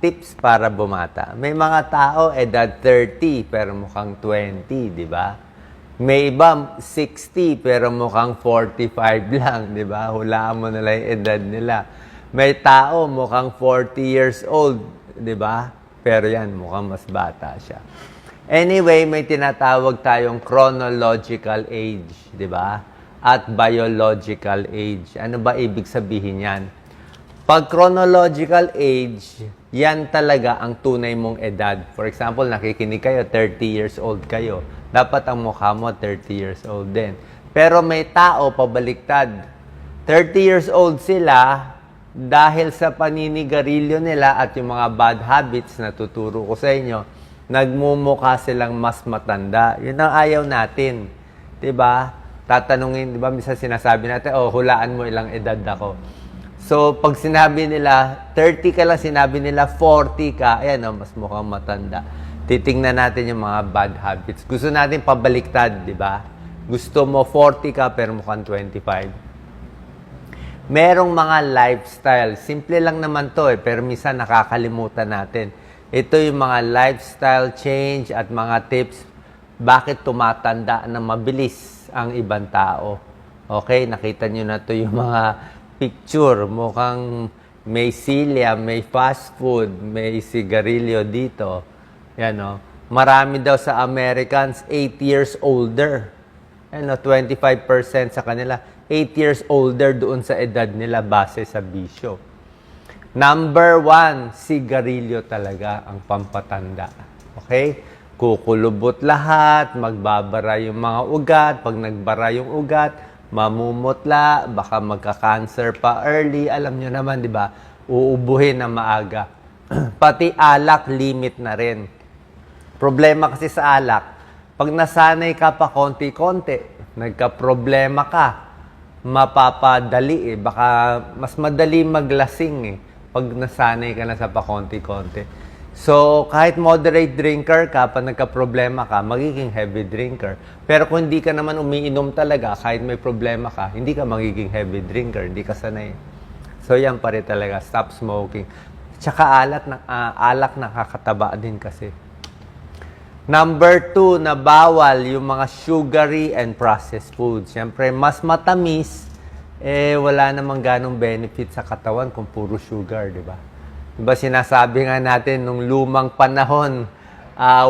tips para bumata. May mga tao edad 30 pero mukhang 20, di ba? May iba 60 pero mukhang 45 lang, di ba? Hulaan mo na lang yung edad nila. May tao mukhang 40 years old, di ba? Pero yan, mukhang mas bata siya. Anyway, may tinatawag tayong chronological age, di ba? At biological age. Ano ba ibig sabihin yan? Pag chronological age, yan talaga ang tunay mong edad. For example, nakikinig kayo, 30 years old kayo. Dapat ang mukha mo 30 years old din. Pero may tao pabaliktad. 30 years old sila dahil sa paninigarilyo nila at yung mga bad habits na tuturo ko sa inyo, nagmumukha silang mas matanda. Yun ang ayaw natin. 'Di ba? Tatanungin, 'di ba, minsan sinasabi natin, "Oh, hulaan mo ilang edad ako." So, pag sinabi nila 30 ka lang, sinabi nila 40 ka, ayan, oh, mas mukhang matanda. Titingnan natin yung mga bad habits. Gusto natin pabaliktad, 'di ba? Gusto mo 40 ka pero mukhang 25. Merong mga lifestyle. Simple lang naman to pero minsan nakakalimutan natin. Ito yung mga lifestyle change at mga tips bakit tumatanda na mabilis ang ibang tao. Okay, nakita nyo na to yung mga picture. Mukhang may silya, may fast food, may sigarilyo dito. Yan o. Marami daw sa Americans 8 years older. Ano, 25% sa kanila. 8 years older doon sa edad nila base sa bisyo. Number 1, sigarilyo talaga ang pampatanda. Okay? Kukulubot lahat, magbabara yung mga ugat. Pag nagbara yung ugat, mamumutla, baka magka-cancer pa early. Alam nyo naman, di ba? Uubuhin na maaga. Pati alak, limit na rin. Problema kasi sa alak, pag nasanay ka pa konti-konti, nagka-problema ka, mapapadali eh. Baka mas madali maglasing eh pag nasanay ka na sa pakonti-konti. So, kahit moderate drinker ka, pag nagka-problema ka, magiging heavy drinker. Pero kung hindi ka naman umiinom talaga, kahit may problema ka, hindi ka magiging heavy drinker, hindi ka sanay. So, yan pa rin talaga, stop smoking. Tsaka alak nakakataba din kasi. Number 2, na bawal yung mga sugary and processed foods. Siyempre, mas matamis, wala namang ganong benefit sa katawan kung puro sugar, di ba? Diba sinasabi nga natin, nung lumang panahon,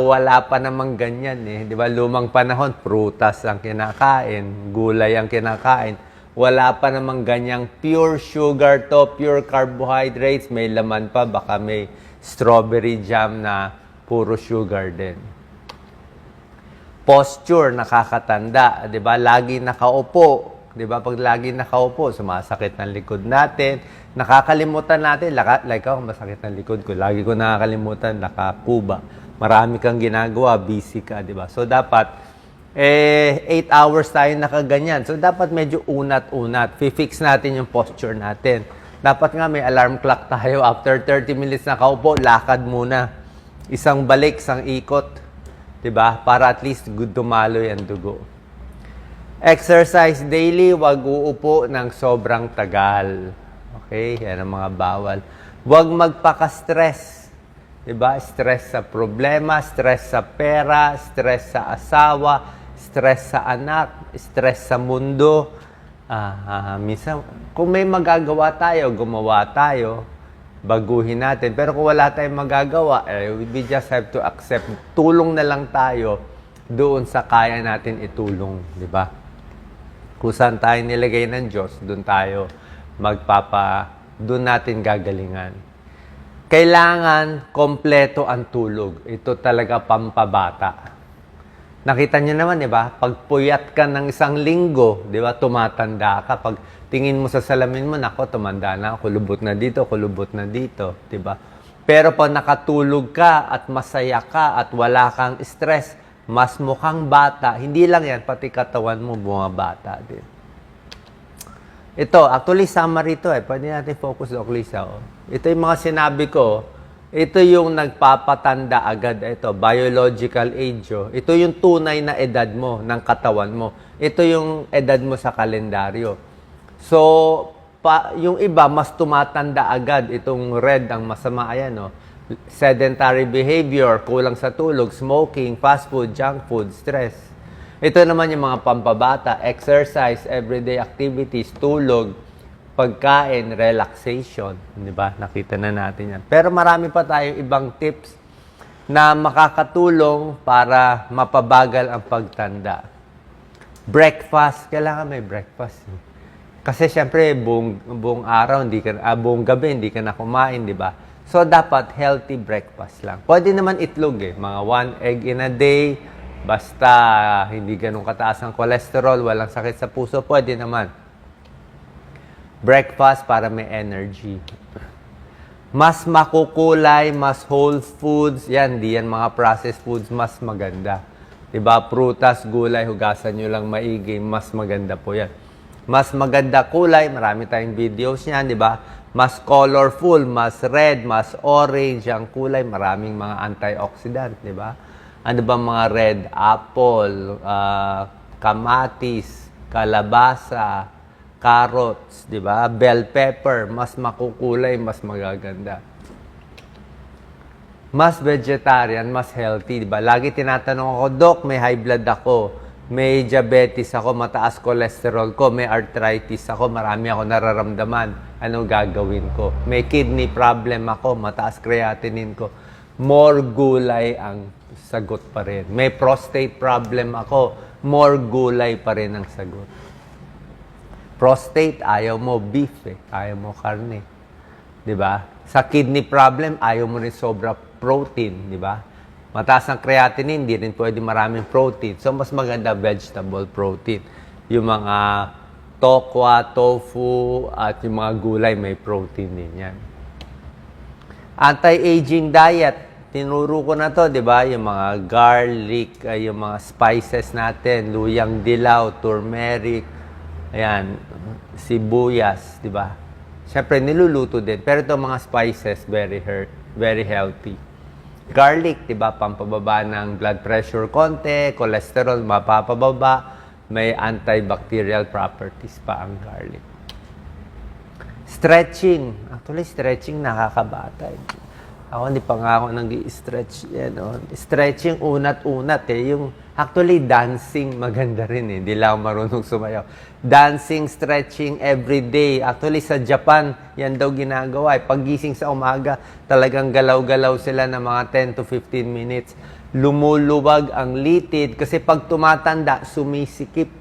wala pa namang ganyan eh. Di ba, lumang panahon, prutas ang kinakain, gulay ang kinakain. Wala pa namang ganyang pure sugar to, pure carbohydrates, may laman pa, baka may strawberry jam na puro sugar din. Posture, nakakatanda, 'di ba? Lagi nakaupo, 'di ba? Pag lagi nakaupo, sumasakit ng likod natin. Nakakalimutan natin, like ako, masakit ng likod ko. Lagi ko nakakalimutan, nakakuba. Marami kang ginagawa, busy ka, 'di ba? So dapat 8 hours tayo nakaganyan. So dapat medyo unat-unat. Fix natin yung posture natin. Dapat nga may alarm clock tayo. After 30 minutes nakaupo, lakad muna. Isang balik, isang ikot. Diba? Para at least dumaloy ang dugo. Exercise daily, wag uupo ng sobrang tagal. Okay? Yan ang mga bawal. Wag magpaka-stress. Diba? Stress sa problema, stress sa pera, stress sa asawa, stress sa anak, stress sa mundo. Minsan, kung may magagawa tayo, gumawa tayo. Baguhin natin. Pero kung wala tayong magagawa, we just have to accept. Tulong na lang tayo doon sa kaya natin itulong. Di ba? Kung saan tayo nilagay ng Diyos, doon tayo doon natin gagalingan. Kailangan kompleto ang tulog. Ito talaga pampabata. Nakita niyo naman, di ba? Pag puyat ka ng 1 linggo, di ba, tumatanda ka. Pag tingin mo sa salamin mo, nako, tumanda na, kulubot na dito, di ba? Pero pag nakatulog ka at masaya ka at wala kang stress, mas mukhang bata. Hindi lang yan, pati katawan mo bumabata din. Ito, actually, summary ito eh. Pwede natin focus, Doc Lisa. Oh. Ito yung mga sinabi ko. Ito yung nagpapatanda agad. Ito, biological age. Oh. Ito yung tunay na edad mo, ng katawan mo. Ito yung edad mo sa kalendaryo. So, yung iba, mas tumatanda agad. Itong red, ang masama, ayan, oh. sedentary behavior, kulang sa tulog, smoking, fast food, junk food, stress. Ito naman yung mga pampabata, exercise, everyday activities, tulog, pagkain, relaxation. Di ba? Nakita na natin yan. Pero marami pa tayong ibang tips na makakatulong para mapabagal ang pagtanda. Breakfast, kailangan may breakfast. Kasi syempre, buong araw, buong gabi, hindi ka na kumain, di ba? So, dapat healthy breakfast lang. Pwede naman itlog mga 1 egg in a day, basta hindi ganun kataas ang cholesterol, walang sakit sa puso, pwede naman. Breakfast para may energy. Mas makukulay, mas whole foods, di yan mga processed foods, mas maganda. Diba? Prutas, gulay, hugasan nyo lang maigi, mas maganda po yan. Mas maganda kulay, marami tayong videos niyan, di ba? Mas colorful, mas red, mas orange ang kulay, maraming mga antioxidant, di ba? Ano ba mga red? Apple, kamatis, kalabasa, carrots, di ba? Bell pepper, mas makukulay, mas magaganda. Mas vegetarian, mas healthy, di ba? Lagi tinatanong ako, Doc, may high blood ako, may diabetes ako, mataas cholesterol ko, may arthritis ako, marami ako nararamdaman. Anong gagawin ko? May kidney problem ako, mataas creatinine ko. More gulay ang sagot pa rin. May prostate problem ako, more gulay pa rin ang sagot. Prostate, ayaw mo beef ayaw mo karne. Di ba? Sa kidney problem, ayaw mo rin sobra protein, di ba? Mataas ang creatinine, hindi rin pwede maraming protein. So, mas maganda vegetable protein. Yung mga tokwa, tofu, at yung mga gulay, may protein din yan. Anti-aging diet. Tinuro ko na to, di ba? Yung mga garlic, yung mga spices natin, luyang dilaw, turmeric, ayan, sibuyas, di ba? Siyempre, niluluto din. Pero itong mga spices, very healthy. Garlic, di ba? Pampababa ng blood pressure konti, cholesterol mapapababa, may antibacterial properties pa ang garlic. Stretching. Actually, stretching nakakabata. Ako, hindi pa nga ako nag-i-stretch. Stretching, unat-unat Actually, dancing, maganda rin Hindi lang ako marunong sumayaw. Dancing, stretching, everyday. Actually, sa Japan, yan daw ginagawa. Paggising sa umaga, talagang galaw-galaw sila ng mga 10 to 15 minutes. Lumuluwag ang litid. Kasi pag tumatanda, sumisikip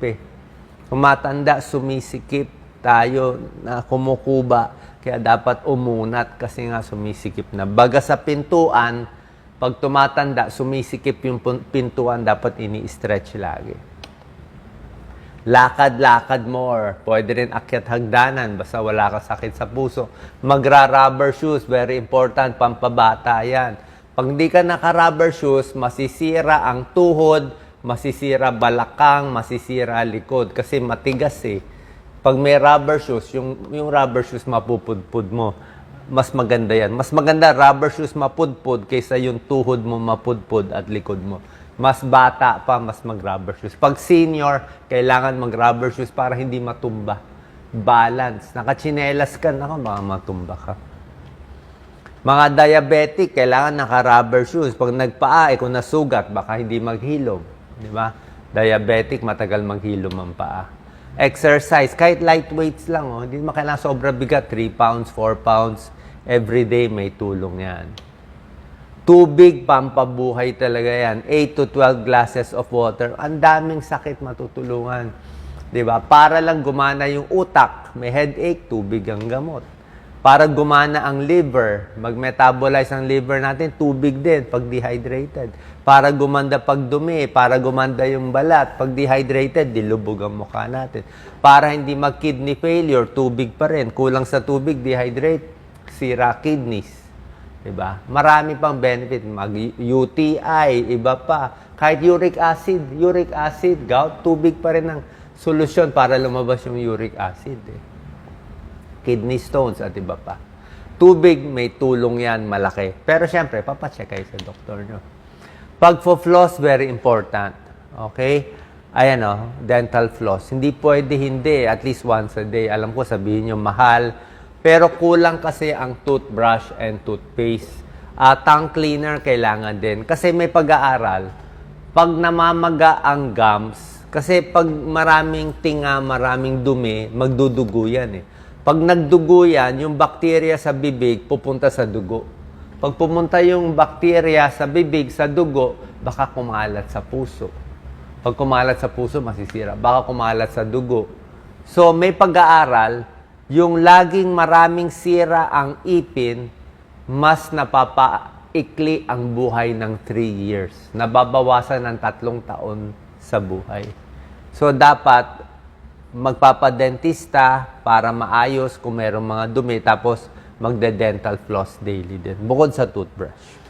Tumatanda, sumisikip tayo na kumukuba. Kaya dapat umunat kasi nga sumisikip na. Baga sa pintuan, pag tumatanda, sumisikip yung pintuan, dapat ini-stretch lagi. Lakad-lakad more. Pwede rin akyat hagdanan, basta wala ka sakit sa puso. Magra-rubber shoes, very important, pampabata yan. Pag hindi ka naka-rubber shoes, masisira ang tuhod, masisira balakang, masisira likod, kasi matigas Pag may rubber shoes, yung rubber shoes mapupudpud mo. Mas maganda yan. Mas maganda rubber shoes mapudpud kaysa yung tuhod mo mapudpud at likod mo. Mas bata pa, mas mag-rubber shoes. Pag senior, kailangan mag-rubber shoes para hindi matumba. Balance. Nakachinelas ka, baka matumba ka. Mga diabetic, kailangan naka-rubber shoes. Pag nagpaa, kung nasugat, baka hindi maghilom. Di ba? Diabetic, matagal maghilom ang paa. Exercise, kahit light weights lang, hindi mo kailangan sobra bigat, 3 pounds, 4 pounds, everyday may tulong yan. Tubig, pampabuhay talaga yan. 8 to 12 glasses of water. Ang daming sakit matutulungan. Diba? Para lang gumana yung utak, may headache, tubig ang gamot. Para gumana ang liver, mag-metabolize ang liver natin, tubig din pag dehydrated. Para gumanda pag dumi, para gumanda yung balat, pag dehydrated, dilubog ang mukha natin. Para hindi mag-kidney failure, tubig pa rin. Kulang sa tubig, dehydrate, sira kidneys. Diba? Marami pang benefit. Mag-UTI, iba pa. Kahit uric acid, gout, tubig pa rin ang solusyon para lumabas yung uric acid. Kidney stones at iba pa. Tubig, may tulong yan, malaki. Pero syempre, papacheck kayo sa doktor nyo. Pag-floss, very important. Okay? Ayan dental floss. Hindi pwede hindi, at least once a day. Alam ko, sabihin nyo, mahal. Pero kulang kasi ang toothbrush and toothpaste. Tongue cleaner kailangan din. Kasi may pag-aaral, pag namamaga ang gums, kasi pag maraming tinga, maraming dumi, magdudugo yan eh. Pag nagdugo yan, yung bakterya sa bibig pupunta sa dugo. Pag pumunta yung bakterya sa bibig, sa dugo, baka kumalat sa puso. Pag kumalat sa puso, masisira. Baka kumalat sa dugo. So, may pag-aaral, yung laging maraming sira ang ipin, mas napapaikli ang buhay ng 3 years. Nababawasan ng 3 taon sa buhay. So, dapat magpapadentista para maayos kung mayroong mga dumi, tapos magde-dental floss daily din, bukod sa toothbrush.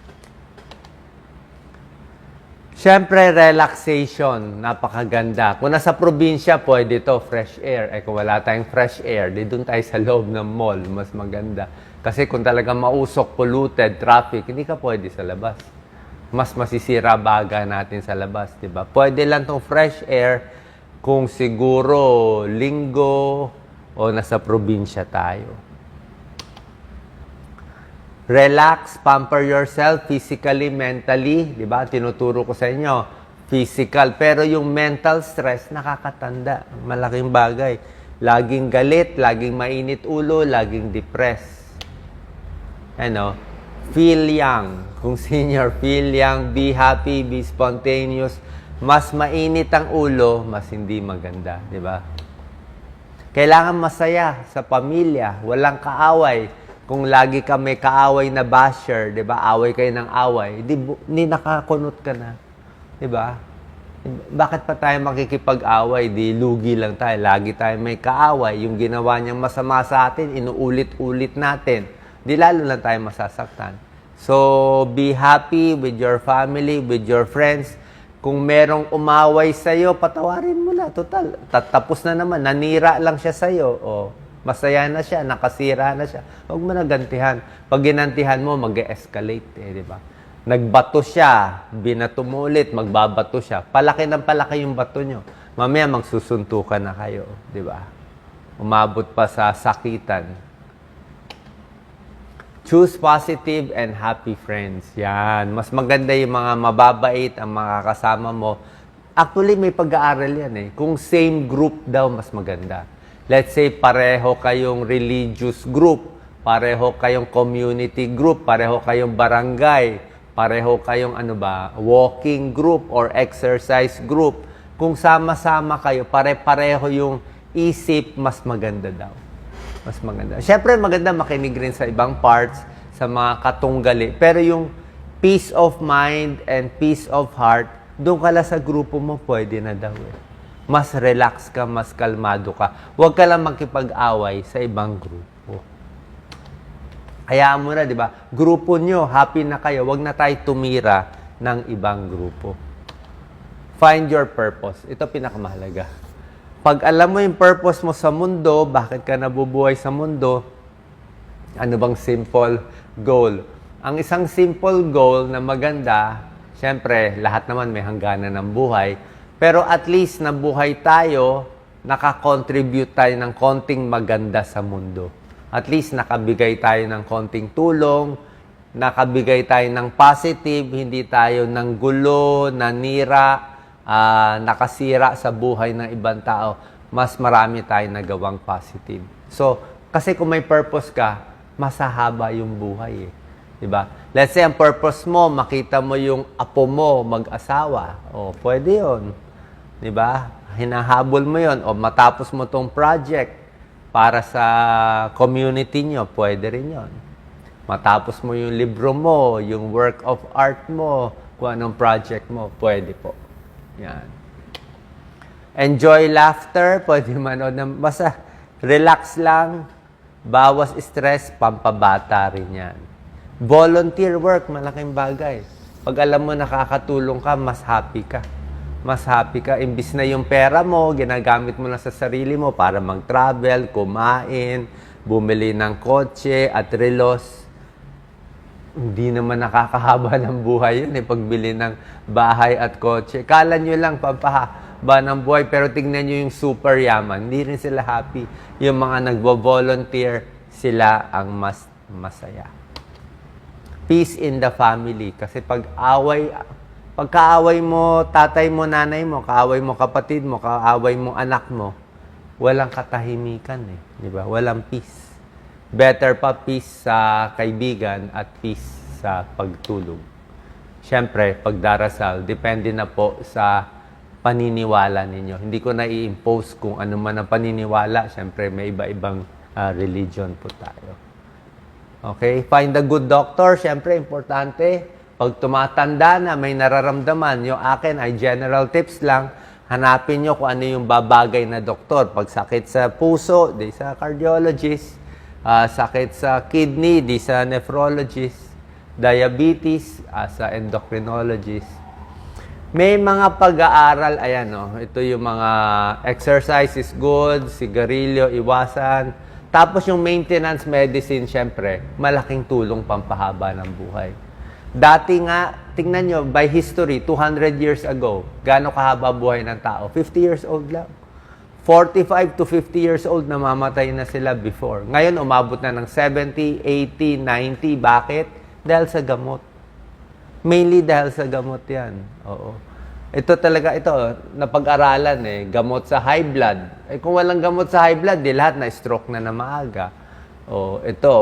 Siyempre, relaxation, napakaganda. Kung nasa probinsya, pwede to fresh air. Kung wala tayong fresh air, di doon tayo sa loob ng mall, mas maganda. Kasi kung talagang mausok, polluted, traffic, hindi ka pwede sa labas. Mas masisira baga natin sa labas, di ba? Pwede lang tong fresh air kung siguro linggo o nasa probinsya tayo. Relax, pamper yourself physically, mentally, di ba? Tinuturo ko sa inyo, physical. Pero yung mental stress, nakakatanda. Malaking bagay. Laging galit, laging mainit ulo, laging depressed. Ano? Feel young. Kung senior, feel young, be happy, be spontaneous. Mas mainit ang ulo, mas hindi maganda, di ba? Kailangan masaya sa pamilya, walang kaaway. Kung lagi ka may kaaway na basher, 'di ba? Away kayo ng away, di nakakunot ka na. 'Di ba? Bakit pa tayo makikipag-away? Di lugi lang tayo. Lagi tayo may kaaway. Yung ginawa niyang masama sa atin, inuulit-ulit natin. Di lalo lang tayo masasaktan. So, be happy with your family, with your friends. Kung merong umaway sa'yo, patawarin mo na. Total, tatapos na naman. Nanira lang siya sa'yo. O, masaya na siya, nakasira na siya. Huwag mo na gantihan. Pag ginantihan mo, mag-escalate, di ba? Nagbato siya, binato mo ulit, magbabato siya. Palaki ng palaki yung bato nyo. Mamaya magsusuntukan na kayo, di ba? Umabot pa sa sakitan. Choose positive and happy friends. Yan. Mas maganda yung mga mababait, ang mga kasama mo. Actually, may pag-aaral yan eh. Kung same group daw, mas maganda. Let's say, pareho kayong religious group, pareho kayong community group, pareho kayong barangay, pareho kayong walking group or exercise group. Kung sama-sama kayo, pare-pareho yung isip, mas maganda daw. Mas maganda. Siyempre, maganda makinig rin sa ibang parts, sa mga katunggali. Pero yung peace of mind and peace of heart, doon ka lang sa grupo mo, pwede na daw eh. Mas relax ka, mas kalmado ka. Huwag ka lang makipag-away sa ibang grupo. Hayaan mo na, di ba? Grupo nyo, happy na kayo. Huwag na tayo tumira ng ibang grupo. Find your purpose. Ito pinakamahalaga. Pag alam mo yung purpose mo sa mundo, bakit ka nabubuhay sa mundo, ano bang simple goal? Ang isang simple goal na maganda, syempre, lahat naman may hangganan ng buhay, pero at least nabuhay tayo, nakakontribute tayo ng konting maganda sa mundo. At least nakabigay tayo ng konting tulong, nakabigay tayo ng positive, hindi tayo ng gulo, nanira, nakasira sa buhay ng ibang tao. Mas marami tayo nagawang positive. So, kasi kung may purpose ka, masahaba yung buhay eh. Diba? Let's say, ang purpose mo, makita mo yung apo mo mag-asawa. O, pwede yun. Diba? Hinahabol mo yon o matapos mo tong project para sa community nyo, pwede rin yon. Matapos mo yung libro mo, yung work of art mo, kung anong project mo, pwede po. Yan. Enjoy laughter, pwede manood ng basta relax lang, bawas stress, pampabata rin yan. Volunteer work, malaking bagay. Pag alam mo nakakatulong ka, mas happy ka. Mas happy ka. Imbis na yung pera mo, ginagamit mo na sa sarili mo para mag-travel, kumain, bumili ng kotse at relos. Hindi naman nakakahaba ng buhay yun pagbili ng bahay at kotse. Kala nyo lang pampahaba ng buhay, pero tignan nyo yung super yaman. Hindi rin sila happy. Yung mga nagvo-volunteer, sila ang mas masaya. Peace in the family. Kasi pagkaaway mo tatay mo, nanay mo, kaaway mo kapatid mo, kaaway mo anak mo, walang katahimikan eh. Di ba? Walang peace. Better pa peace sa kaibigan at peace sa pagtulog. Siyempre, pagdarasal, depende na po sa paniniwala ninyo. Hindi ko na i-impose kung ano man ang paniniwala. Siyempre, may iba-ibang religion po tayo. Okay? Find a good doctor. Siyempre, importante. Pag tumatanda na, may nararamdaman. Yung akin ay general tips lang. Hanapin nyo kung ano yung babagay na doktor. Pag sakit sa puso, di sa cardiologist. Sakit sa kidney, di sa nephrologist. Diabetes, sa endocrinologist. May mga pag-aaral, ayan ito yung mga exercise is good, sigarilyo, iwasan. Tapos yung maintenance medicine, syempre, malaking tulong pampahaba ng buhay. Dati nga, tingnan nyo, by history, 200 years ago, gaano kahaba buhay ng tao? 50 years old lang. 45 to 50 years old, namamatay na sila before. Ngayon, umabot na ng 70, 80, 90. Bakit? Dahil sa gamot. Mainly dahil sa gamot yan. Oo. Ito talaga, napag-aralan gamot sa high blood. Kung walang gamot sa high blood, di lahat na stroke na maaga.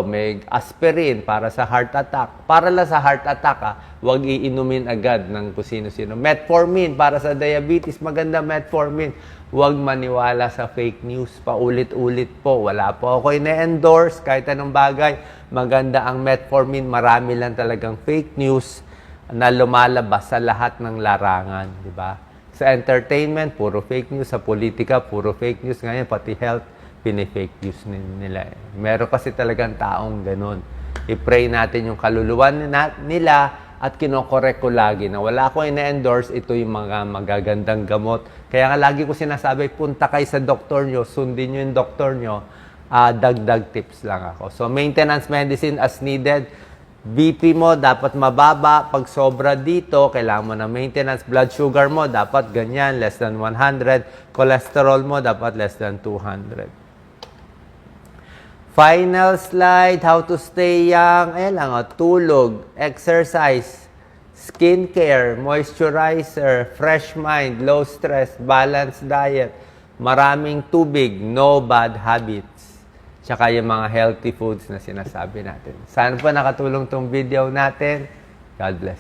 May aspirin para sa heart attack. Para lang sa heart attack, huwag iinumin agad ng kung sino-sino. Metformin para sa diabetes, maganda metformin. Huwag maniwala sa fake news. Paulit-ulit po. Wala po ako ina-endorse kahit anong bagay. Maganda ang metformin. Marami lang talagang fake news na lumalabas sa lahat ng larangan, di ba? Sa entertainment, puro fake news. Sa politika, puro fake news. Ngayon, pati health, pini-fake news nila. Meron kasi talagang taong ganun. I-pray natin yung kaluluwa nila at kinokorek ko lagi na wala akong ina-endorse, ito yung mga magagandang gamot. Kaya nga lagi ko sinasabi, punta kayo sa doktor nyo, sundin nyo yung doktor nyo, dagdag tips lang ako. So, maintenance medicine as needed. BP mo dapat mababa. Pag sobra dito, kailangan mo ng maintenance. Blood sugar mo dapat ganyan, less than 100. Cholesterol mo dapat less than 200. Final slide, how to stay young. Ayan lang, tulog, exercise, skincare, moisturizer, fresh mind, low stress, balanced diet, maraming tubig, no bad habits. Tsaka yung mga healthy foods na sinasabi natin. Sana po nakatulong tong video natin. God bless.